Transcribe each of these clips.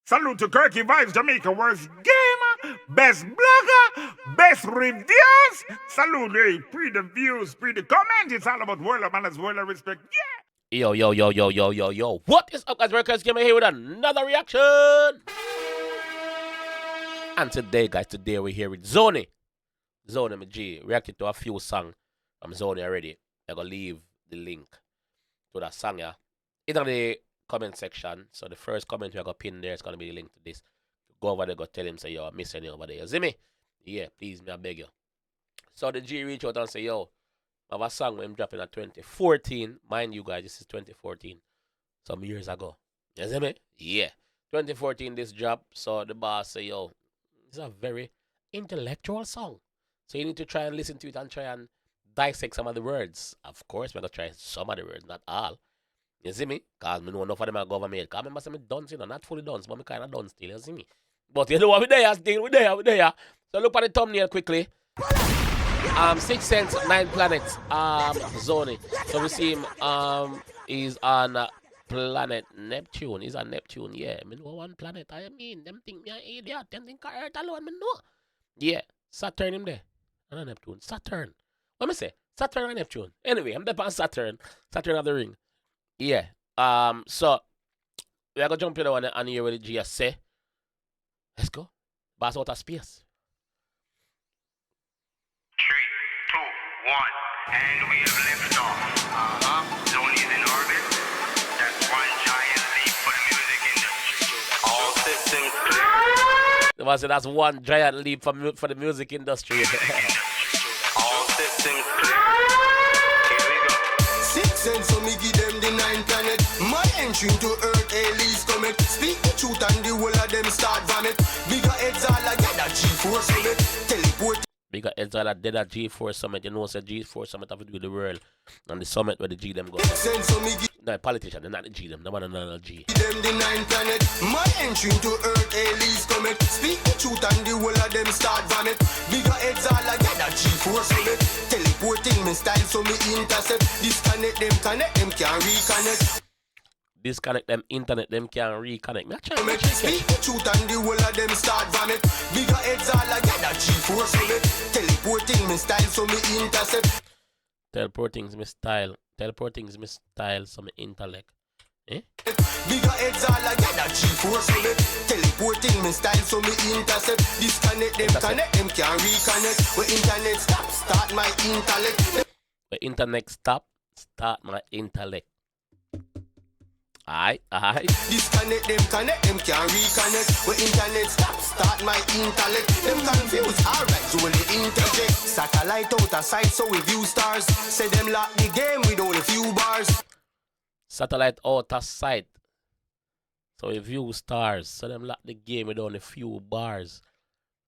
Salute to 𝐑𝐂𝐓𝐈𝐎𝐍, Jamaica worst gamer, best blogger, best reviews. Salute, hey, pre the views, pre the comment. It's all about world of manners, world of respect. Yeah. Yo. What is up, guys? 𝐑𝐂𝐓𝐈𝐎𝐍 came here with another reaction. And today we're here with Zonie. Zonie, my G, reacted to a few songs from Zonie already. I'm going to leave the link to that song, yeah, in the comment section. So the first comment we're going to pin there is going to be the link to this. Go over there, go tell him, say, yo, I'm missing you over there. You see me? Yeah, please, me, I beg you. So the G reach out and say, yo, I have a song when I'm dropping at 2014. Mind you guys, this is 2014. Some years ago. You see me? Yeah. 2014 this drop. So the boss say, yo, it's a very intellectual song. So you need to try and listen to it and try and dissect some of the words. Of course, we're going to try some of the words, not all. You see me? Because I know enough of them are government. Because I remember some done, you know, not fully done, but I kind of done still, you see me? But you know what, we're there still, we're there. So look at the thumbnail quickly. 6 cents, 9 planets, Zonie. So we see him, he's on planet Neptune. He's on Neptune, yeah. I know one planet, I mean, them think me an idiot, them think Earth alone, I know. Yeah, Saturn him there. And Neptune, Saturn. What me say? Saturn and Neptune. Anyway, I'm there on Saturn. Saturn of the ring. Yeah. So we're gonna jump in on and hear what the G say. Let's go. Bass out of space. 3, 2, 1, and we have left off. Zonie's in orbit. That's one giant leap for the music industry. All systems clear. The man said that's one giant leap for the music industry. All systems clear. Here we go. 6 cents, so me give them the 9 planet. My entry into Earth, aliens comet. Speak the truth and the whole of them start vomit. Bigger heads all like that G4 summit. Teleport. Bigger heads all like that G4 summit. You know, say G4 summit have to do with the world. And the summit where the G them go. 6 cents, so me give No, politician, they're not the G them. They want another G. them the 9 planet. My entry into Earth, aliens comet. Speak the truth and the whole of them start vomit. Bigger heads all like that G4 summit. Teleporting me style, so me intercept. Disconnect them, connect them, can't reconnect. Disconnect them, internet them can't reconnect. Me try Make speak the truth and the whole of them start vomit. Bigger heads all like that G4 summit. Teleporting me style, so me intercept. Teleporting is my style. Teleporting is my style, so my intellect. Eh? Bigger heads all like that G4 summit. Teleporting me style, so me intercept. Disconnect them, connect them, can't reconnect. When internet stop, start my intellect. When internet stop, start my intellect. Alright. Disconnect them, connect them, can't reconnect. When internet stop, start my intellect. Them confused, alright, so when they interject. Satellite out of sight, so we view stars. Say them lock the game with only few bars. Satellite out of sight. So we view stars. So them lock the game with only few bars.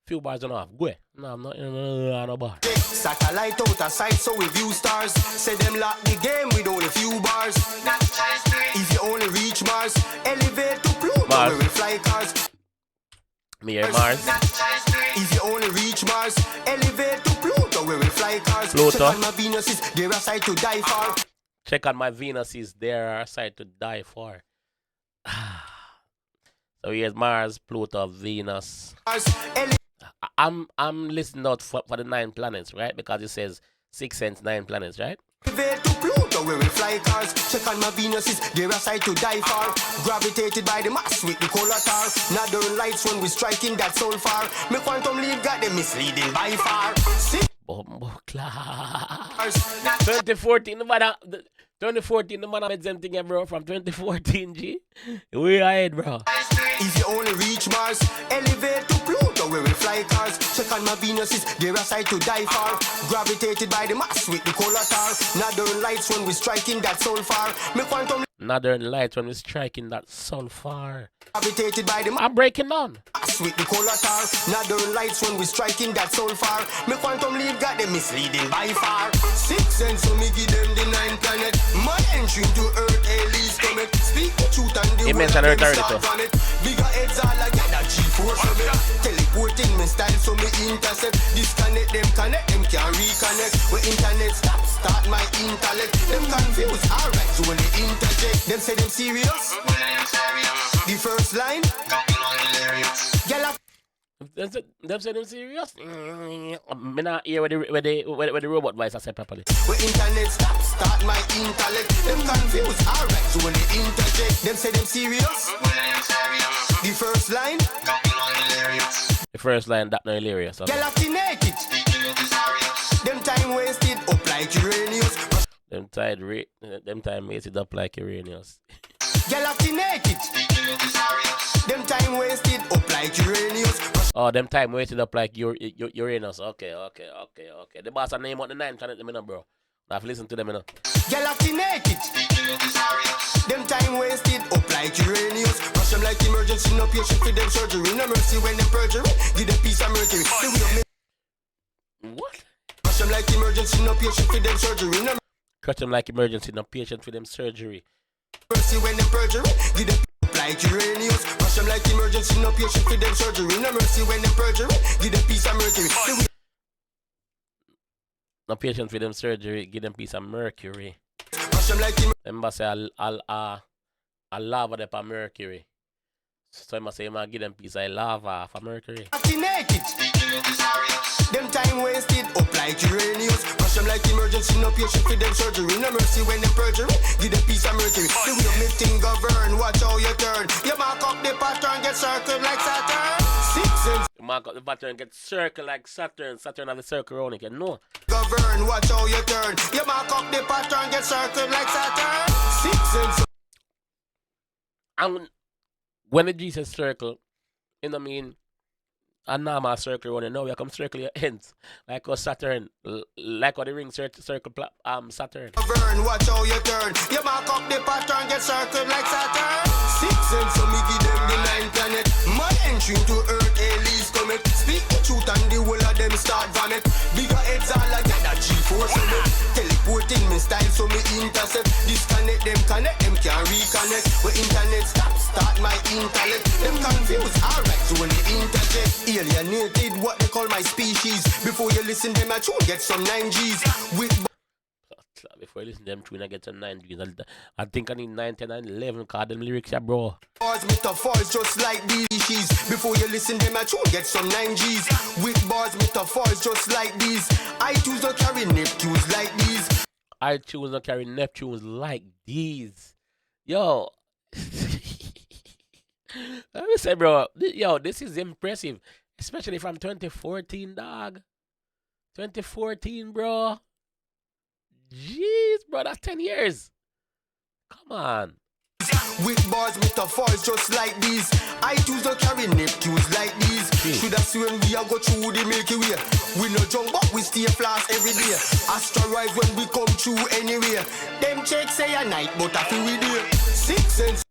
Few bars enough. Go ahead. No, I'm not in no bar. Satellite out of sight, so we view stars. Say them lock the game with only few bars. If you only reach Mars, elevate to Pluto, Mars. where we fly cars. Me here, Mars. If you only reach Mars, elevate to Pluto, where we fly cars. Pluto. Check on my Venuses, they're a sight to die for. Check on my Venuses. There are a side to die for. So here's Mars, Pluto, Venus. I'm listening out for the 9 planets, right? Because it says 6 cents, 9 planets, right? Elevate to Pluto, where we fly cars. Check on my Venuses, they're a sight to die for. Gravitated by the mass with the color tar. Northern lights when we striking that soul far. Me quantum lead got them misleading by far. Bombo class. 2014, the man, 2014, the man made something, bro, from 2014, G. We ahead, bro. If you only reach Mars, elevate to Pluto, where we fly cars. Check on my Venuses, they're a sight to die for. Gravitated by the mass with the color tar. Northern lights when we striking that soul far. Me quantum Northern lights when we striking that so far. gravitated by the mass. I'm breaking down. With the color tar, northern lights when we striking that soul far. Me quantum lead got them misleading by far. 6 cents, so me give them the 9 planet. My entry to Earth, aliens comet. Speak the truth and the He mentioned Earth already too. on it. Bigger heads all like that G4 summit. Teleporting me style, so me intercept. Disconnect them, connect them, can't reconnect. When internet stop, start my intellect. Them confused, alright, so when they interject. Them say them serious. The first line. Them say them serious? Me not hear where the robot voice I say properly. Where internet start my intellect. Them confused, alright, so when they interject, them say them serious. The first line, The first line, that no hilarious. Okay. girl acting naked. Them time wasted up like Uranus. Them time wasted up like Uranus. Girl acting naked. Them time wasted up like Uranus. Oh, them time wasted up like Uranus. Okay. The boss a name out the 9 planet, bro. I have to listen to them, Girl acting naked. Them time wasted up like Uranus. Rush them like emergency, no patient for them surgery. No mercy when them perjury. Give them peace of mercury. The way of What? rush them like emergency, no patient for them surgery. No Cut them like emergency, no patient for them surgery. mercy when them perjury. Give them up like Uranus. Rush them like emergency, no patient for them surgery. No mercy when them perjury. Give them peace of mercury. The way No patient for them surgery, give them piece of mercury. rush them like Remember say I'll lava them for mercury. So I must say I give them piece of lava for mercury. acting naked. Them time wasted up like Uranus. Rush them like emergency, no patient for them surgery. No mercy when them perjury. Give them peace of mercury. The way me thing govern, watch how you turn. You mark up the pattern, get circled like Saturn. 6 and Mark up the pattern, get circle like Saturn. Saturn have a circle around it, you know. govern, watch how you turn. You mark up the pattern, get circled like Saturn. 6 and And when the Jesus circle, you know what I mean? A normal circle around it. Now you come circle your ends. Like a Saturn. Like how the ring circle Saturn. govern, watch how you turn. You mark up the pattern, get circled like Saturn. 6 and so me give them the 9 planet. My entry to Earth, aliens come it. Speak the truth and the whole of them start vomit. Bigger heads all like that G4 so me. Teleporting me style so me intercept. Disconnect them, connect them, can't reconnect. Where internet start my intellect. Them confused, alright, so when they interject. Alienated, what they call my species. Before you listen them, I tune get some 9Gs. With Before you listen to them tune, I get some 9 G's. I think I need 9, 10, and 11 cause them lyrics are bro. bars, metaphors, just like these. Before you listen them, I tune get some 9Gs. With bars, metaphors, just like these. I choose to carry Neptunes like these. I choose to carry Neptunes like these. Yo. Let me say, bro. Yo, this is impressive. Especially from 2014, dog. 2014, bro. Jeez, bro, that's 10 years. Come on. With bars, metaphors, just like these. I choose to carry Neptunes like these. Should I see when we are go through the Milky Way? We no jump, but we stay fast every day. Asteroids when we come through anywhere. Them checks say a night, but I feel we there. 6 and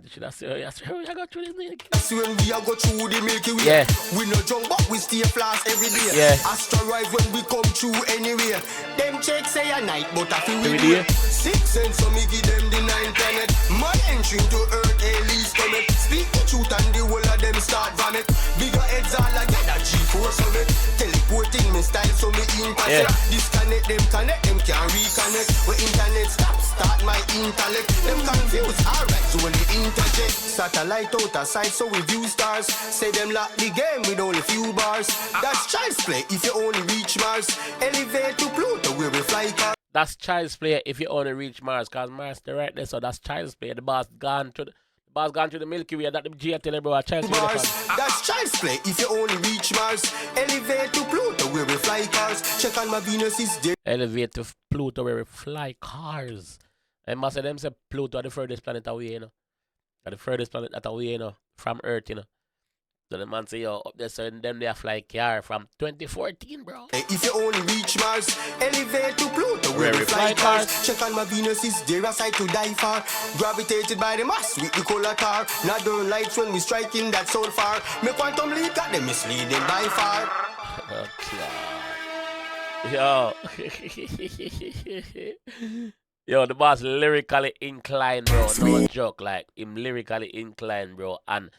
Should I say, I got through this? see when we are go through the Milky Way. Yeah. We no jump, but we stay fast every day. Yeah. Asteroids when we come through anywhere. Them checks say a night, but I feel we Every there. day. 6 and so me give them the 9 planet. My entry to Earth, aliens come it. Speak the truth and the whole of them start vomit. Bigger heads all like that G4 summit. Teleporting me style so me intercept. Disconnect them, connect them, can't reconnect. Where internet start my intellect. Them confused, alright, so when they interject. Satellite out of sight so we view stars. Say them lock the game with only few bars. That's child's play if you only reach Mars. Elevate to Pluto where we fly cars. That's child's play if you only reach Mars, cause Mars is right there, so that's child's play. The boss gone to the Milky Way. That the G tell everyone child's play. Mars. That's child's play if you only reach Mars. Elevate to Pluto where we fly cars. Check on my Venus is there. Elevate to Pluto where we fly cars. And must say them say Pluto are the furthest planet away, you know. Are the furthest planet that away, you know, from Earth, you know. So the man say, yo, up there, so them they fly car from 2014, bro. If you only reach Mars, elevate to Pluto where we fly cars. Check on my Venus is there a sight to die for. Gravitated by the mass with the color tar. Northern lights when we striking that so far. Me quantum leap got them misleading by far. Yo. Yo, the boss lyrically inclined, bro. No joke, like him lyrically inclined, bro. And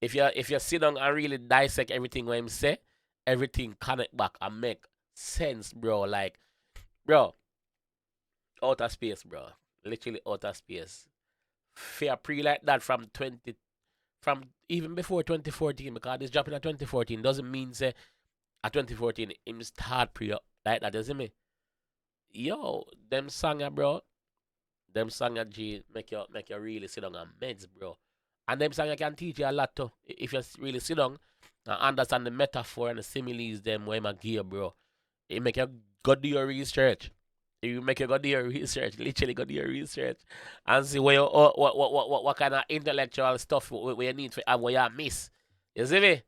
if you sit down and really dissect everything what him say, everything connect back and make sense, bro. Like, bro, outer space, bro. Literally outer space. Fair pre like that from from even before 2014, because this dropping at 2014 doesn't mean say at 2014 him start pre like that, you see me? Yo, them song bro, them song G make you really sit down and meds, bro. And them song can teach you a lot too. If you really sit down and understand the metaphor and the similes them where I give, bro. It make you go do your research. You make you go do your research, literally go do your research, and see where you, what kind of intellectual stuff where you need for and where you miss. You see me?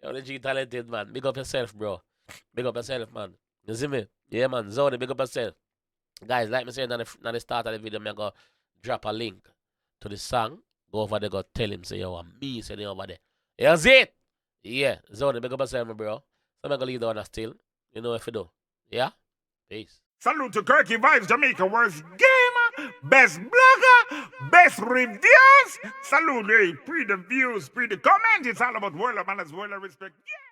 You're the G talented man. Big up yourself, bro. Big up yourself, man. You see me? Yeah, man. Zonie, big up yourself. Guys, like me saying at the start of the video, I'm going to drop a link to the song. Go over there, go tell him, say, yo, I'm me, say, over there. You see it? Yeah. Zonie, big up yourself, bro. So I'm going to leave the one still. You know if you do. Yeah? Peace. Salute to 𝐑𝐂𝐓𝐈𝐎𝐍, Jamaica worst gamer, best blogger, best reviews. Salute, hey, pre the views, pre the comment. It's all about world of manners, world of respect. Yeah.